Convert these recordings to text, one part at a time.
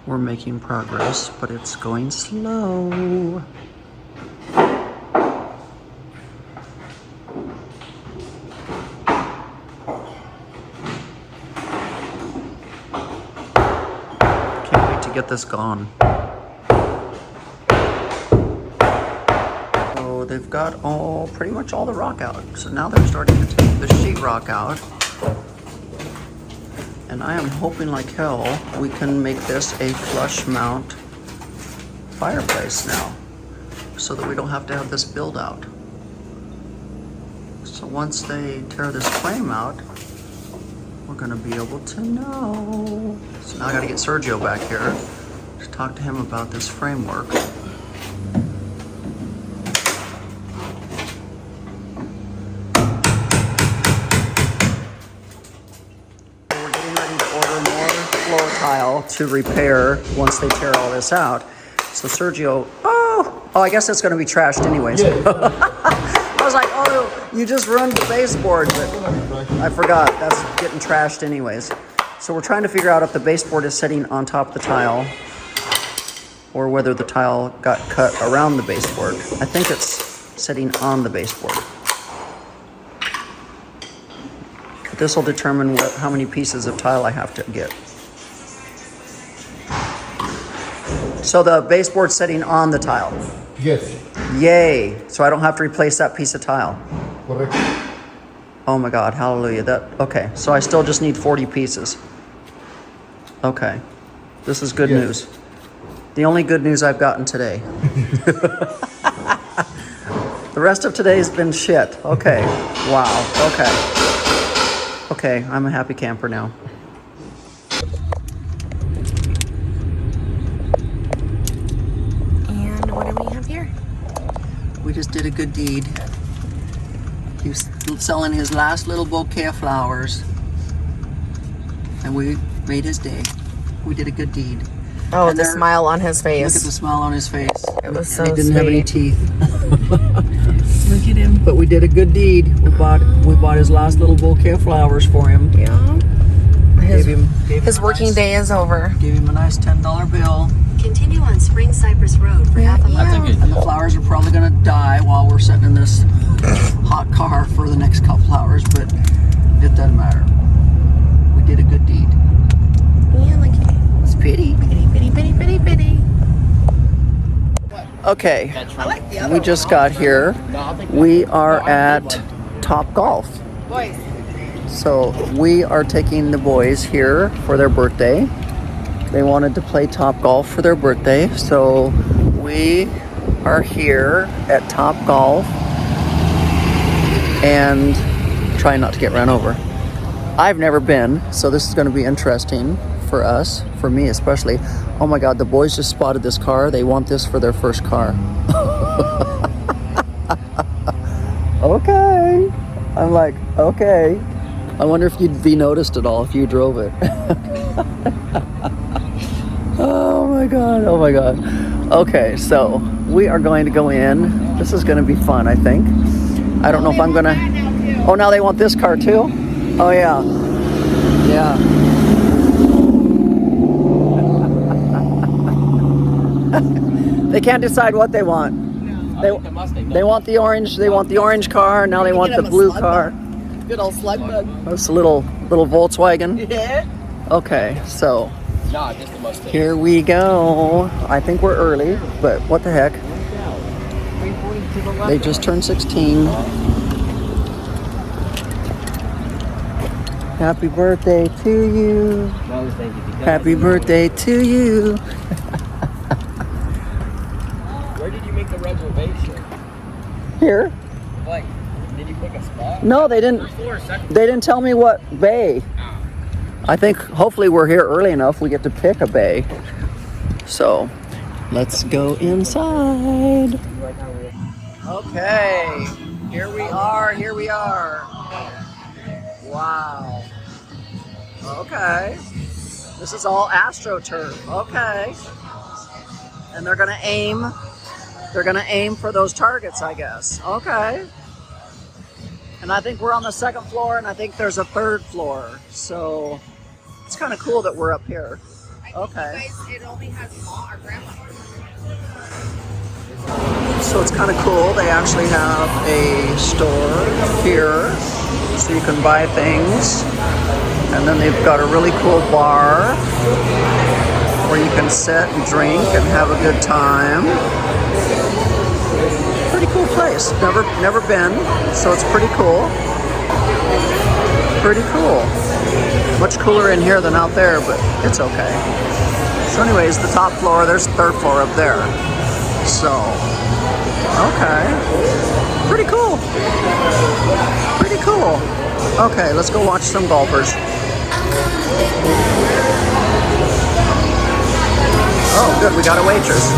We're making progress, but it's going slow. Can't wait to get this gone. So they've got pretty much all the rock out. So now they're starting to take the sheetrock out. And I am hoping like hell we can make this a flush mount fireplace now, so that we don't have to have this build out. So once they tear this frame out, we're gonna be able to know. So now I gotta get Sergio back here to talk to him about this framework. To repair once they tear all this out. So Sergio, oh, I guess it's going to be trashed anyways. Yeah. I was like, oh, you just ruined the baseboard, but I forgot that's getting trashed anyways. So we're trying to figure out if the baseboard is sitting on top of the tile or whether the tile got cut around the baseboard. I think it's sitting on the baseboard. But this will determine how many pieces of tile I have to get. So the baseboard's sitting on the tile? Yes. Yay. So I don't have to replace that piece of tile? Correct. Oh my God, hallelujah. Okay, so I still just need 40 pieces. Okay, this is good news. The only good news I've gotten today. The rest of today's been shit. Okay, wow, okay. Okay, I'm a happy camper now. We just did a good deed. He was selling his last little bouquet of flowers, and we made his day. We did a good deed. Oh, and the smile on his face. Look at the smile on his face. It was so sweet. He didn't sweet. have any teeth. Look at him. But we did a good deed. We bought his last little bouquet of flowers for him. Yeah. His working nice, day is over. Gave him a nice $10 bill. Continue on Spring Cypress Road for half a mile. And the flowers are probably going to die while we're sitting in this hot car for the next couple hours, but it doesn't matter. We did a good deed. Yeah, look at him. It's pretty. Bitty, bitty, bitty, bitty, bitty. Okay, we just got here. We are at Top Golf. Boys. So we are taking the boys here for their birthday. They wanted to play Top Golf for their birthday, so we are here at Top Golf and trying not to get run over. I've never been, so this is going to be interesting for us, for me especially. Oh my God, the boys just spotted this car. They want this for their first car. Okay. I'm like, okay. I wonder if you'd be noticed at all if you drove it. Oh my God, oh my God. Okay, so we are going to go in. This is going to be fun, I think. I don't know if I'm going to... Oh, now they want this car too? Oh yeah. Yeah. They can't decide what they want. They want the orange. They want the orange car. Now they want the blue car. Good old slug bug. That's a little Volkswagen. Yeah. Okay, so here we go. I think we're early, but what the heck? They just turned 16. Happy birthday to you. Happy birthday to you. Where did you make the reservation? Here. Like, did you pick a spot? No, they didn't. First floor or second? They didn't tell me what bay. I think hopefully we're here early enough we get to pick a bay. So let's go inside. Okay, here we are. Wow. Okay. This is all AstroTurf. Okay. And they're gonna aim for those targets, I guess. Okay. And I think we're on the second floor, and I think there's a third floor. So it's kind of cool that we're up here. Okay. It only has mom or grandma. So it's kind of cool. They actually have a store here, so you can buy things. And then they've got a really cool bar where you can sit and drink and have a good time. Pretty cool place. Never been, so it's pretty cool. Pretty cool. Much cooler in here than out there, but it's okay. So anyways, the top floor, there's the third floor up there. So, okay. Pretty cool. Pretty cool. Okay, let's go watch some golfers. Oh, good, we got a waitress.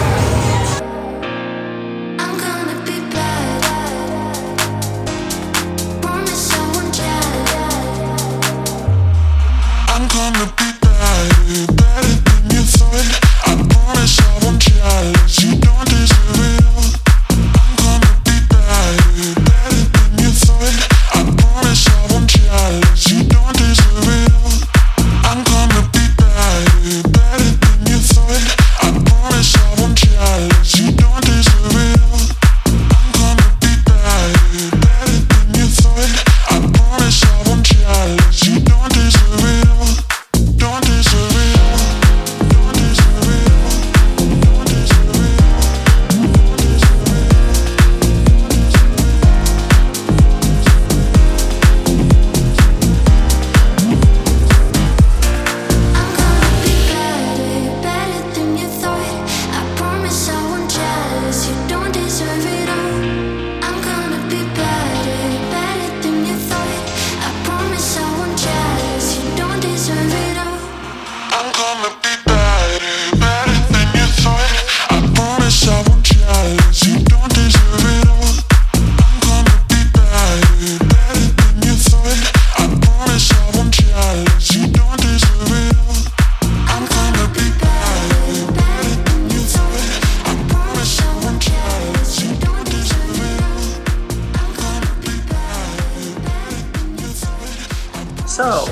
So,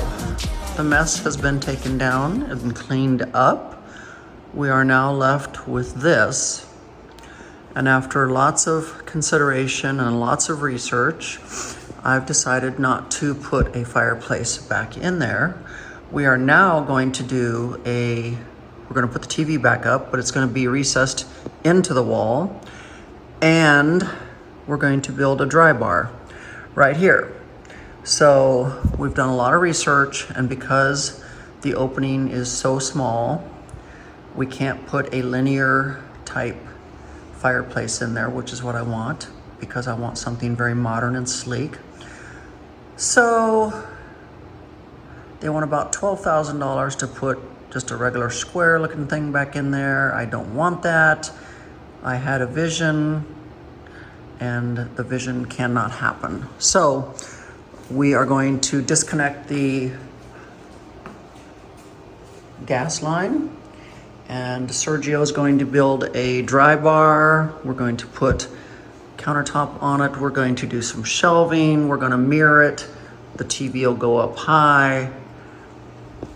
the mess has been taken down and cleaned up. We are now left with this. And after lots of consideration and lots of research, I've decided not to put a fireplace back in there. We are now going to do we're gonna put the TV back up, but it's gonna be recessed into the wall. And we're going to build a dry bar right here. So we've done a lot of research, and because the opening is so small, we can't put a linear type fireplace in there, which is what I want, because I want something very modern and sleek. So they want about $12,000 to put just a regular square looking thing back in there. I don't want that. I had a vision, and the vision cannot happen. So we are going to disconnect the gas line, and Sergio is going to build a dry bar. We're going to put countertop on it. We're going to do some shelving. We're going to mirror it. The TV will go up high.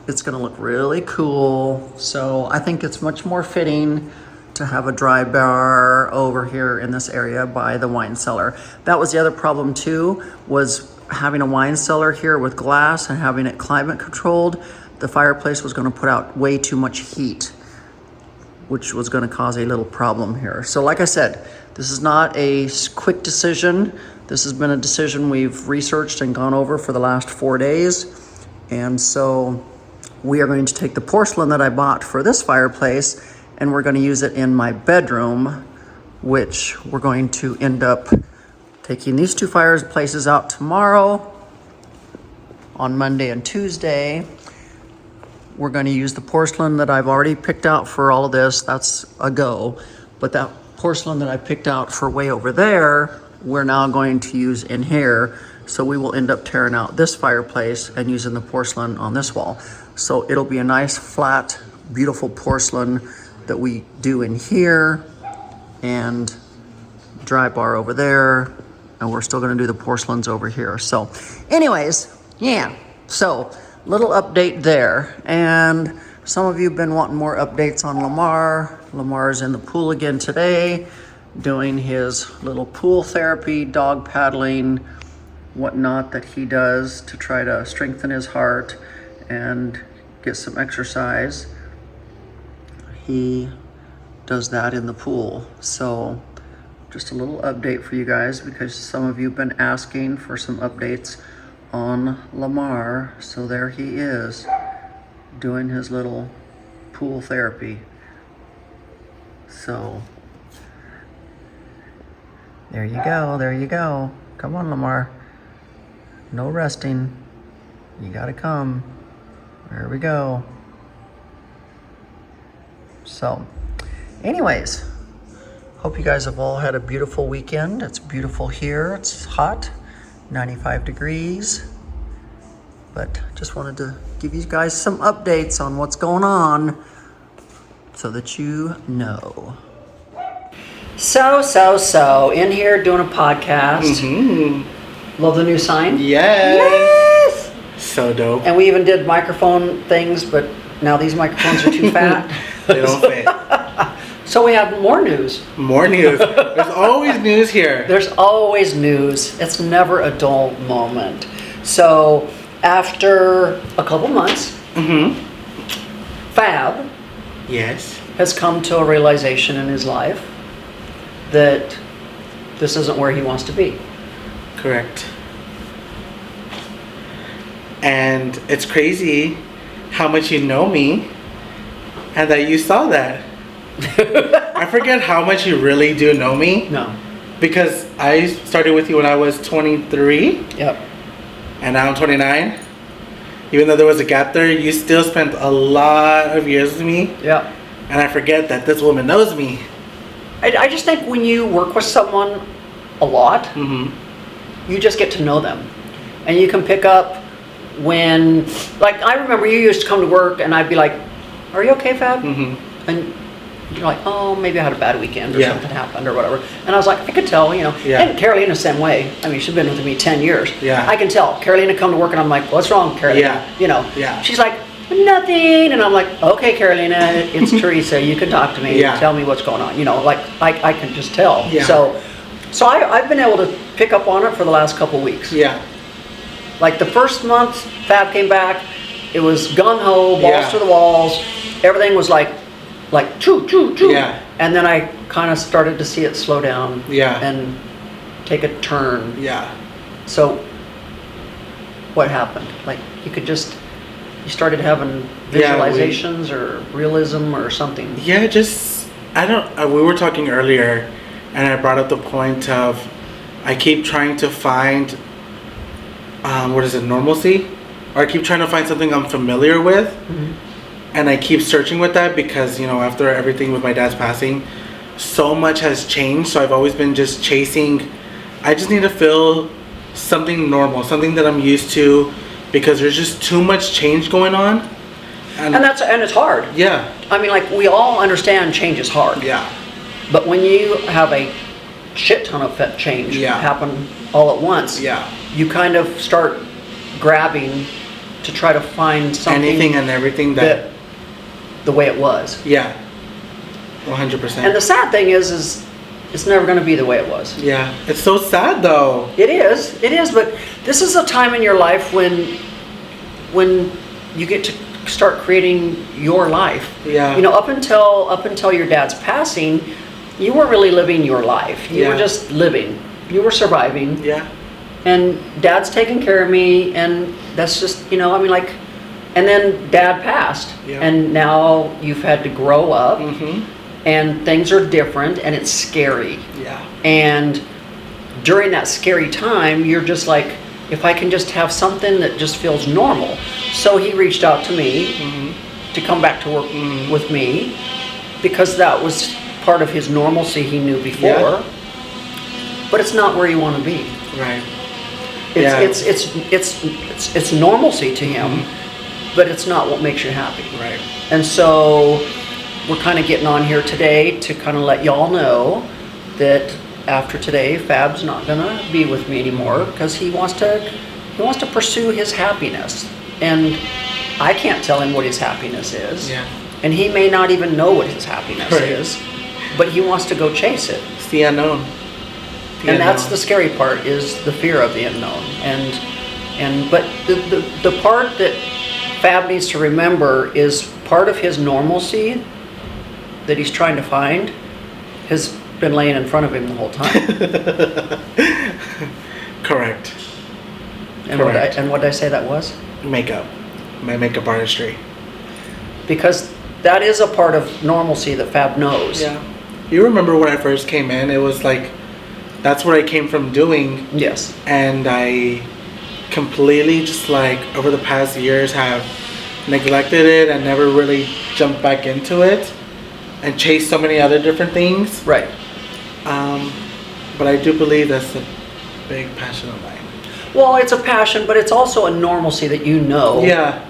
It's going to look really cool. So I think it's much more fitting to have a dry bar over here in this area by the wine cellar. That was the other problem too, was having a wine cellar here with glass and having it climate controlled. The fireplace was going to put out way too much heat, which was going to cause a little problem here. So like I said, this is not a quick decision. This has been a decision we've researched and gone over for the last 4 days. And so we are going to take the porcelain that I bought for this fireplace, and we're going to use it in my bedroom, which we're going to end up taking these two fireplaces out tomorrow on Monday and Tuesday. We're going to use the porcelain that I've already picked out for all of this. That's a go. But that porcelain that I picked out for way over there, we're now going to use in here. So we will end up tearing out this fireplace and using the porcelain on this wall. So it'll be a nice, flat, beautiful porcelain that we do in here, and dry bar over there. And we're still going to do the porcelains over here. So anyways, yeah. So little update there. And some of you have been wanting more updates on Lamar. Lamar's in the pool again today, doing his little pool therapy, dog paddling, whatnot that he does to try to strengthen his heart and get some exercise. He does that in the pool. So just a little update for you guys, because some of you have been asking for some updates on Lamar. So there he is, doing his little pool therapy. So there you go, there you go. Come on, Lamar. No resting. You gotta come. There we go. So anyways, hope you guys have all had a beautiful weekend. It's beautiful here. It's hot, 95 degrees. But just wanted to give you guys some updates on what's going on so that you know. So, in here doing a podcast. Love the new sign? Yes. So dope. And we even did microphone things, but now these microphones are too fat. They don't fit. So we have more news. More news. There's always news here. There's always news. It's never a dull moment. So after a couple months, Fab Yes. has come to a realization in his life that this isn't where he wants to be. Correct. And it's crazy how much you know me and that you saw that. I forget how much you really do know me. No. Because I started with you when I was 23. Yep. And now I'm 29. Even though there was a gap there, you still spent a lot of years with me. Yep. And I forget that this woman knows me. I just think when you work with someone a lot, you just get to know them. And you can pick up when, like, I remember you used to come to work and I'd be like, are you okay, Fab? And you're like, oh, maybe I had a bad weekend or something happened or whatever. And I was like, I could tell, you know. Yeah. And Carolina, same way. I mean, she's been with me 10 years. Yeah. I can tell. Carolina come to work and I'm like, what's wrong, Carolina? Yeah. You know. Yeah. She's like, nothing. And I'm like, okay, Carolina, it's Teresa. You can talk to me. Yeah. Tell me what's going on. You know, like, I can just tell. Yeah. So I've been able to pick up on it for the last couple weeks. Yeah. Like the first month, Fab came back. It was gung-ho, balls Yeah. to the walls. Everything was like choo, choo, choo. Yeah. And then I kind of started to see it slow down. Yeah. And take a turn. Yeah. So what happened? Like you started having visualizations or realism or something. Yeah, we were talking earlier and I brought up the point of I keep trying to find, normalcy? Or I keep trying to find something I'm familiar with. And I keep searching with that because, you know, after everything with my dad's passing, so much has changed. So I've always been just chasing, I just need to feel something normal, something that I'm used to, because there's just too much change going on. And it's hard. Yeah. I mean, like we all understand change is hard. Yeah. But when you have a shit ton of change happen all at once, you kind of start grabbing to try to find something. Anything and everything that the way it was. Yeah. 100%. And the sad thing is it's never going to be the way it was. Yeah. It's so sad though. It is, but this is a time in your life when you get to start creating your life. Yeah. You know, up until your dad's passing, you weren't really living your life. You were just living. You were surviving. Yeah. And Dad's taking care of me, and that's just, you know, I mean, like, and then Dad passed, and now you've had to grow up, and things are different, and it's scary. Yeah. And during that scary time, you're just like, if I can just have something that just feels normal. So he reached out to me to come back to work with me, because that was part of his normalcy he knew before. Yeah. But it's not where you want to be. Right. It's normalcy to him, but it's not what makes you happy. Right. And so we're kind of getting on here today to kind of let y'all know that after today, Fab's not gonna be with me anymore because he wants to pursue his happiness. And I can't tell him what his happiness is. Yeah. And he may not even know what his happiness Right. is, but he wants to go chase it. It's the unknown. And that's the scary part, is the fear of the unknown. But the part that Fab needs to remember is part of his normalcy that he's trying to find has been laying in front of him the whole time. Correct. And Correct. what did I say that was? Makeup. My makeup artistry. Because that is a part of normalcy that Fab knows. Yeah. You remember when I first came in, it was like, that's what I came from doing. Yes. And I completely just like over the past years have neglected it and never really jumped back into it and chased so many other different things. Right. But I do believe that's a big passion of mine. Well, it's a passion, but it's also a normalcy that you know. Yeah.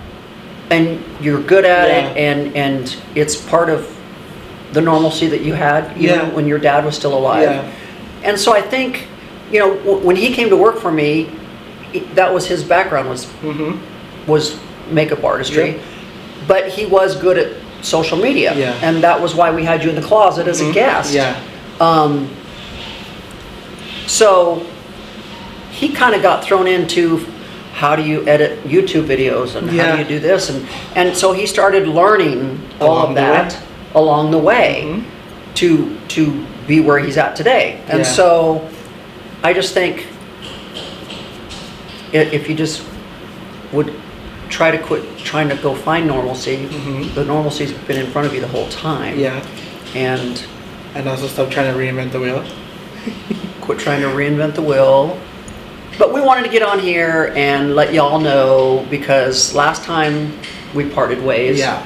And you're good at Yeah. it, and it's part of the normalcy that you had even Yeah. when your dad was still alive. Yeah. And so I think, when he came to work for me, that was his background, was makeup artistry. Yeah. But he was good at social media. Yeah. And that was why we had you in the closet as a guest. Yeah. So he kind of got thrown into, how do you edit YouTube videos and how Yeah. do you do this? And so he started learning all Along of the that along the way to be where he's at today. And Yeah. so I just think if you just would try to quit trying to go find normalcy, the normalcy's been in front of you the whole time. Yeah. And And also stop trying to reinvent the wheel. quit trying to reinvent the wheel. But we wanted to get on here and let y'all know, because last time we parted ways, Yeah.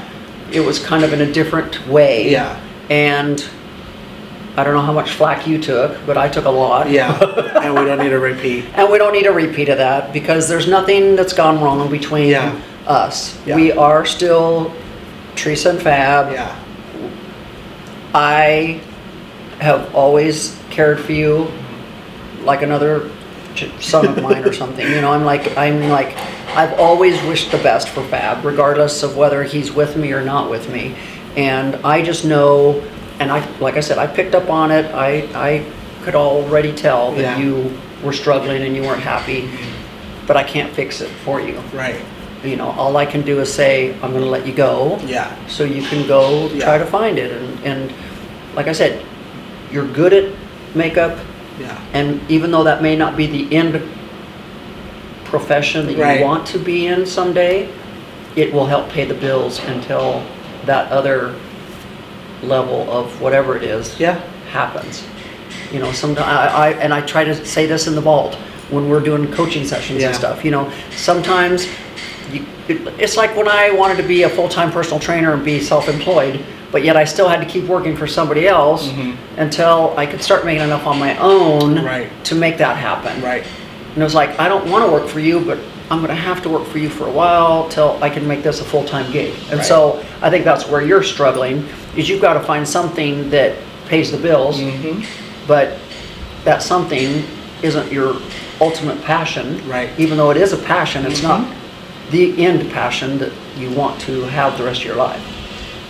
it was kind of in a different way. Yeah. And I don't know how much flack you took, but I took a lot. Yeah. And we don't need a repeat. And we don't need a repeat of that, because there's nothing that's gone wrong between Yeah. us. Yeah. We are still Teresa and Fab. Yeah. I have always cared for you like another son of mine or something. I'm like, I've always wished the best for Fab, regardless of whether he's with me or not with me. And I just know, and like I said, I picked up on it. I could already tell that Yeah. you were struggling and you weren't happy, but I can't fix it for you. Right. All I can do is say, I'm going to let you go. Yeah. So you can go Yeah. try to find it. And like I said, you're good at makeup. Yeah. And even though that may not be the end profession that Right. you want to be in someday, it will help pay the bills until that other level of whatever it is Yeah. happens. Sometimes I try to say this in the vault when we're doing coaching sessions Yeah. and stuff. Sometimes it's like when I wanted to be a full-time personal trainer and be self-employed, but yet I still had to keep working for somebody else until I could start making enough on my own Right. to make that happen. Right. And it was like, I don't want to work for you, but I'm going to have to work for you for a while till I can make this a full-time gig. And Right. so I think that's where you're struggling, is you've got to find something that pays the bills, but that something isn't your ultimate passion. Right. Even though it is a passion, it's not the end passion that you want to have the rest of your life.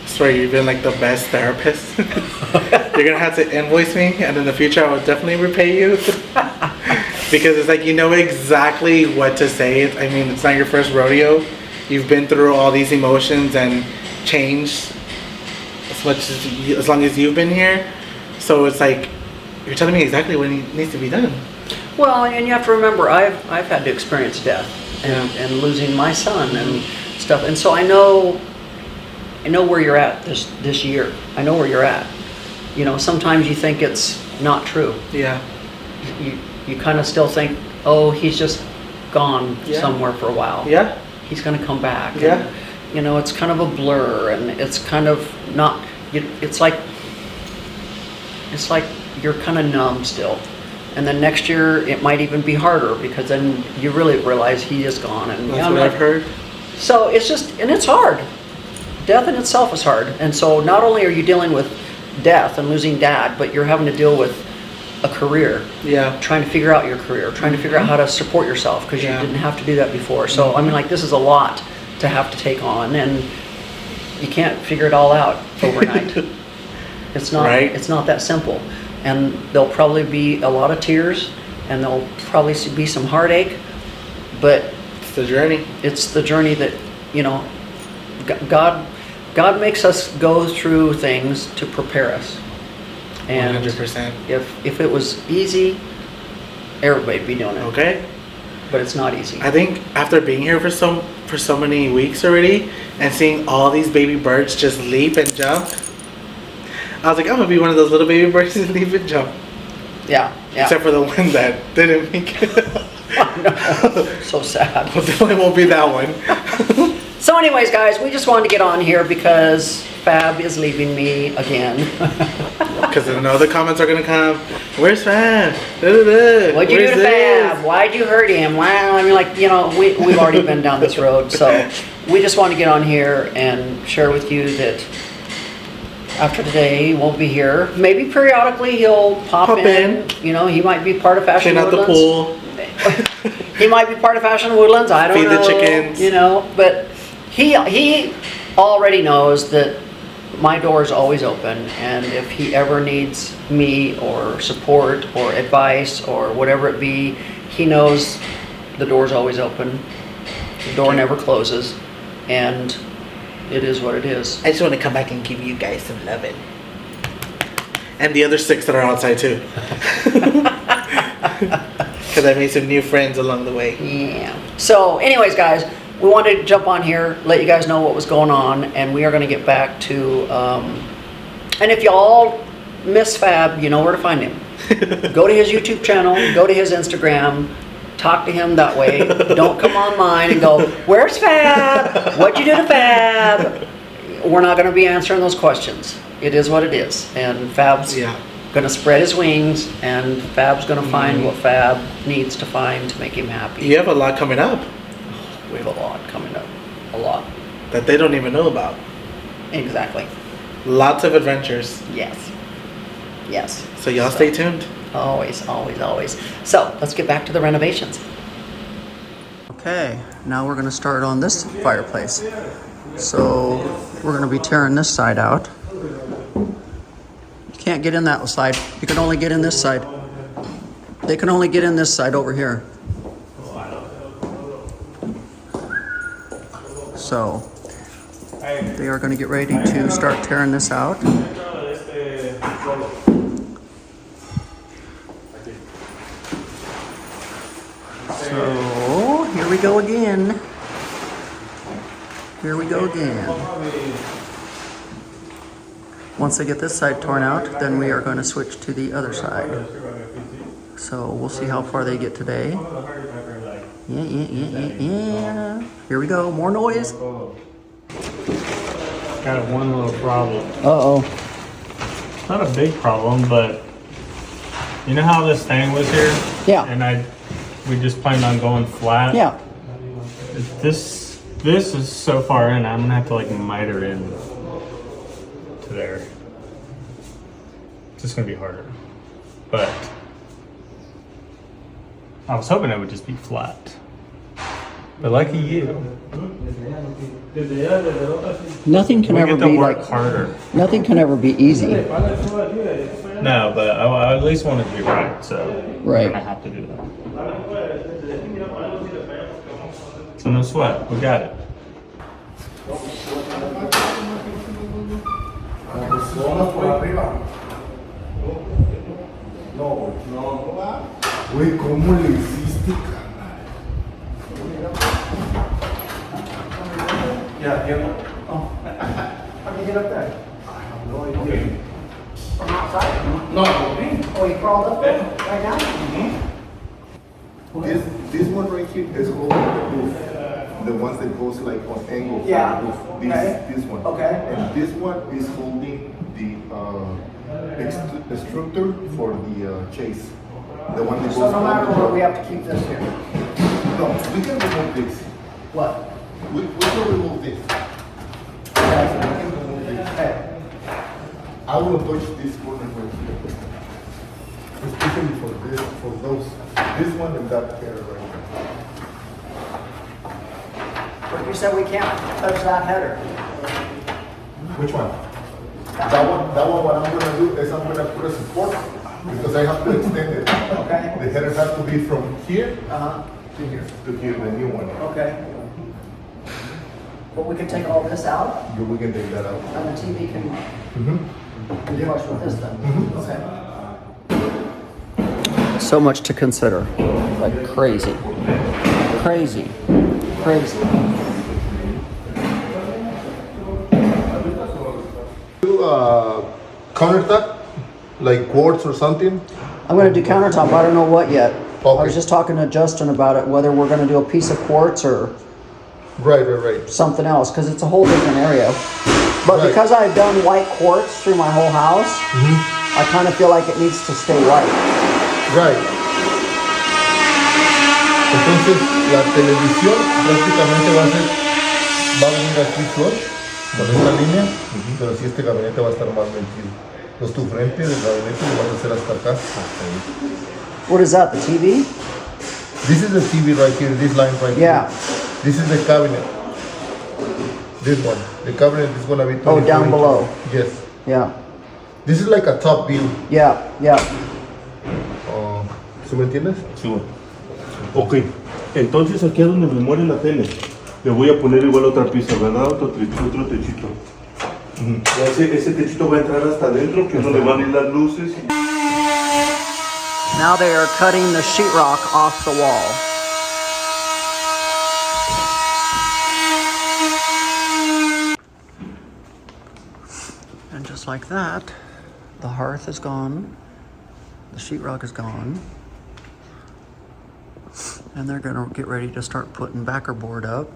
I swear you've been like the best therapist. You're gonna have to invoice me, and in the future I will definitely repay you. Because it's like you know exactly what to say. I mean, it's not your first rodeo. You've been through all these emotions and changed as long as you've been here. So it's like you're telling me exactly what needs to be done. Well, and you have to remember, I've had to experience death and losing my son and stuff, and so I know where you're at this year. I know where you're at. Sometimes you think it's not true. Yeah. You kind of still think, oh, he's just gone Yeah. somewhere for a while. Yeah. He's going to come back. Yeah. And, it's kind of a blur, and it's kind of not. It's like you're kind of numb still. And then next year it might even be harder, because then you really realize he is gone. And That's what I've heard. So it's it's hard. Death in itself is hard. And so not only are you dealing with death and losing dad, but you're having to deal with a career. Yeah. Trying to figure out your career, trying to figure out how to support yourself, because Yeah. you didn't have to do that before. So I mean, like, this is a lot to have to take on, and you can't figure it all out overnight. It's not. Right. It's not that simple, and there'll probably be a lot of tears, and there'll probably be some heartache, but It's the journey. it's the journey that, you know, God makes us go through things to prepare us. And 100%. if it was easy, everybody'd be doing it. Okay. But it's not easy. I think after being here for so many weeks already and seeing all these baby birds just leap and jump, I was like, I'm gonna be one of those little baby birds that leap and jump. Yeah. Except for the one that didn't make it. So sad. Well, definitely won't be that one. So anyways, guys, we just wanted to get on here because Fab is leaving me again. Because I know the comments are gonna come. Where's Fab? What'd you do to Fab? Why'd you hurt him? Wow. I mean, like, you know, we've already been down this road. So we just want to get on here and share with you that after today, he won't be here. Maybe periodically he'll pop in. You know, he might be part of Fashion Clean out the Woodlands. pool. He might be part of Fashion Woodlands. I don't Feed know. the chickens. You know, but he already knows that my door is always open, and if he ever needs me or support or advice or whatever it be, he knows the door's always open. The door never closes, and it is what it is. I just want to come back and give you guys some loving. And the other 6 that are outside too. Because I made some new friends along the way. Yeah. So anyways, guys, we wanted to jump on here, let you guys know what was going on, and we are going to get back to, and if y'all miss Fab, you know where to find him. Go to his YouTube channel, go to his Instagram, talk to him that way. Don't come on mine and go, where's Fab? What'd you do to Fab? We're not going to be answering those questions. It is what it is. And Fab's going to spread his wings, and Fab's going to find what Fab needs to find to make him happy. You have a lot coming up. We have a lot coming up. A lot. That they don't even know about. Exactly. Lots of adventures. Yes. Yes. So y'all stay tuned. Always, always, always. So let's get back to the renovations. Okay, now we're going to start on this fireplace. So we're going to be tearing this side out. You can't get in that side. You can only get in this side. They can only get in this side over here. So they are going to get ready to start tearing this out. So here we go again. Here we go again. Once they get this side torn out, then we are going to switch to the other side. So we'll see how far they get today. Yeah. Here we go. More noise. Got one little problem. Uh-oh. It's not a big problem, but you know how this thing was here? Yeah. And we just planned on going flat. Yeah. This is so far in, I'm gonna have to like miter in to there. It's just gonna be harder. But I was hoping it would just be flat. But lucky you. Nothing can We ever get to be work like. harder. Nothing can ever be easy. No, but I at least want it to be right, so Right. we're gonna have to do that. So no sweat, we got it. Güey, ¿cómo le hiciste, carnal? Yeah, How did you get up there? I have no idea. From outside? No. Oh, you crawled up there right now? This one right here is holding the roof. The ones that goes like on angle from Yeah. the roof. This one. Okay. And this one is holding the structure for the chase. The one that goes So no matter on the what, we have to keep this here. No, we can remove this. What? We can remove this. We can remove this. Okay. I will touch this corner right here. Especially for this, for those. This one and that pair right there. But you said we can't touch that header. Which one? That one, what I'm gonna do is I'm gonna put a support because I have to extend it. Okay. The header has to be from here To here. to here, the new one. Okay. But we can take all this out, We can take that out. and the TV can be flush with this then. Okay. So much to consider. Like crazy. Crazy. Crazy. Countertop, like quartz or something. I'm gonna do countertop, I don't know what yet. I Okay. was just talking to Justin about it, whether we're gonna do a piece of quartz or Right. something else, because it's a whole different area. But Right. because I've done white quartz through my whole house, I kind of feel like it needs to stay white. Right. Entonces, la televisión prácticamente va a venir aquí flush con esta línea, pero si este gabinete va a estar más metido. Entonces tu frente del gabinete lo vas a hacer hasta acá. What is that, the TV? This is the TV right here, this line right Yeah. here. This is the cabinet. This one. The cabinet is going to be 22 Oh, down inches. below. Yes. Yeah, This is like a top view. yeah, yeah. ¿Sí me entiendes? Sí, bueno. Ok, entonces aquí a donde me muere la tele, le voy a poner igual otra pieza, ¿verdad? Otro techito. Ese techito va a entrar hasta adentro, que no le van a ir las luces. Now they are cutting the sheetrock off the wall. And just like that, the hearth is gone, the sheetrock is gone, and they're gonna get ready to start putting backer board up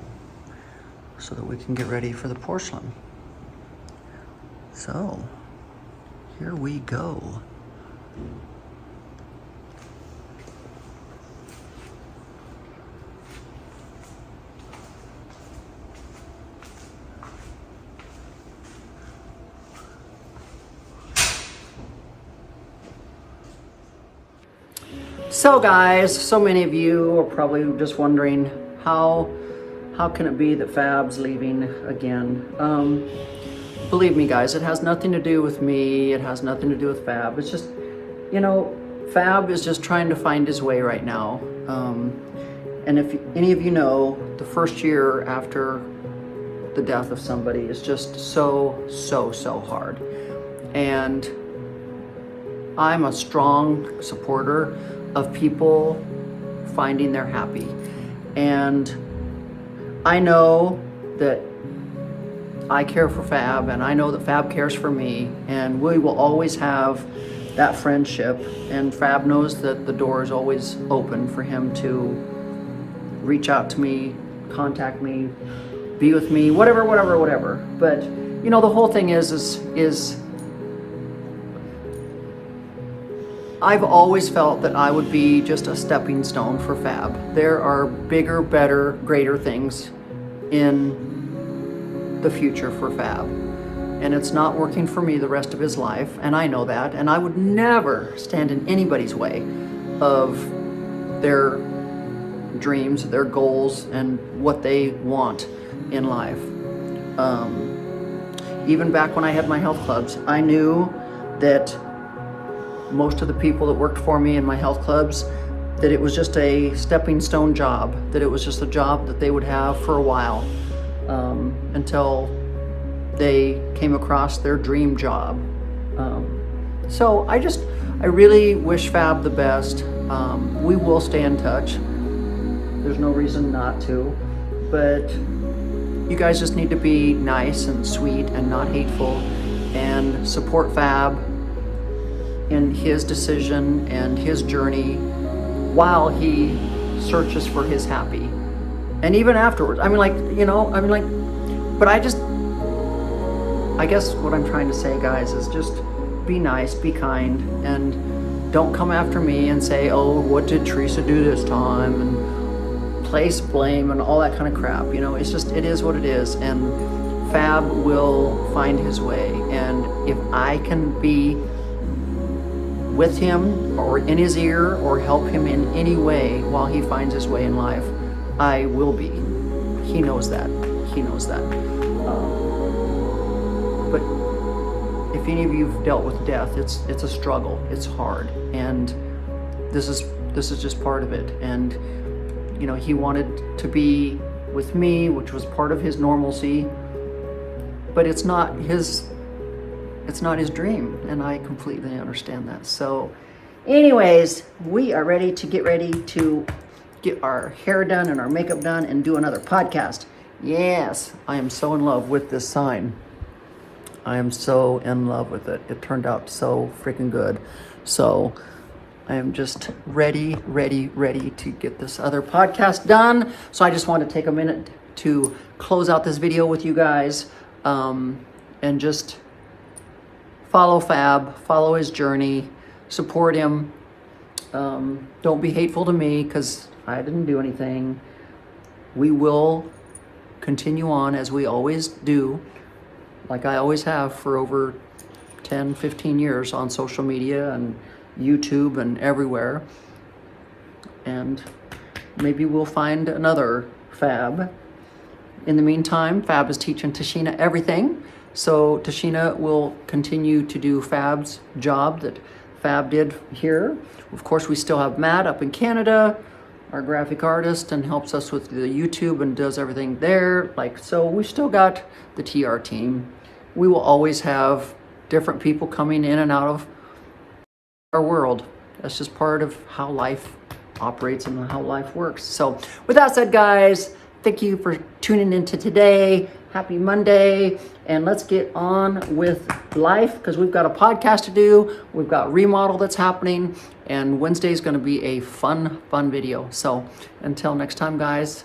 so that we can get ready for the porcelain. So, here we go. So guys, so many of you are probably just wondering how can it be that Fab's leaving again? Believe me guys, it has nothing to do with me, it has nothing to do with Fab. It's just, you know, Fab is just trying to find his way right now. And if any of you know, the first year after the death of somebody is just so hard. And I'm a strong supporter of people finding their happy. And I know that I care for Fab, and I know that Fab cares for me, and we will always have that friendship. And Fab knows that the door is always open for him to reach out to me, contact me, be with me, whatever. But you know, the whole thing is I've always felt that I would be just a stepping stone for Fab. There are bigger, better, greater things in the future for Fab. And it's not working for me the rest of his life, and I know that. And I would never stand in anybody's way of their dreams, their goals, and what they want in life. Even back when I had my health clubs, I knew that most of the people that worked for me in my health clubs, that it was just a stepping stone job, that it was just a job that they would have for a while, until they came across their dream job. So I really wish Fab the best. We will stay in touch. There's no reason not to, but you guys just need to be nice and sweet and not hateful, and support Fab in his decision and his journey while he searches for his happy. And even afterwards, but I guess what I'm trying to say, guys, is just be nice, be kind, and don't come after me and say, oh, what did Teresa do this time? And place blame and all that kind of crap. You know, it's just, it is what it is. And Fab will find his way. And if I can be with him or in his ear or help him in any way while he finds his way in life, I will be. he knows that. He knows that. But if any of you've dealt with death, it's a struggle. It's hard, and this is just part of it. And you know, he wanted to be with me, which was part of his normalcy, but it's not his dream, and I completely understand that. So anyways, we are ready to get our hair done and our makeup done and do another podcast. Yes, I am so in love with this sign. I am so in love with it. It turned out so freaking good. So I am just ready to get this other podcast done. So I just want to take a minute to close out this video with you guys, and just follow Fab, follow his journey, support him. Don't be hateful to me because I didn't do anything. We will continue on as we always do, like I always have for over 10, 15 years on social media and YouTube and everywhere. And maybe we'll find another Fab. In the meantime, Fab is teaching Tashina everything. So Tashina will continue to do Fab's job that Fab did here. Of course, we still have Matt up in Canada, our graphic artist, and helps us with the YouTube and does everything there. So we still got the TR team. We will always have different people coming in and out of our world. That's just part of how life operates and how life works. So with that said, guys, thank you for tuning into today. Happy Monday, and let's get on with life because we've got a podcast to do. We've got remodel that's happening, and Wednesday is going to be a fun video. So until next time, guys,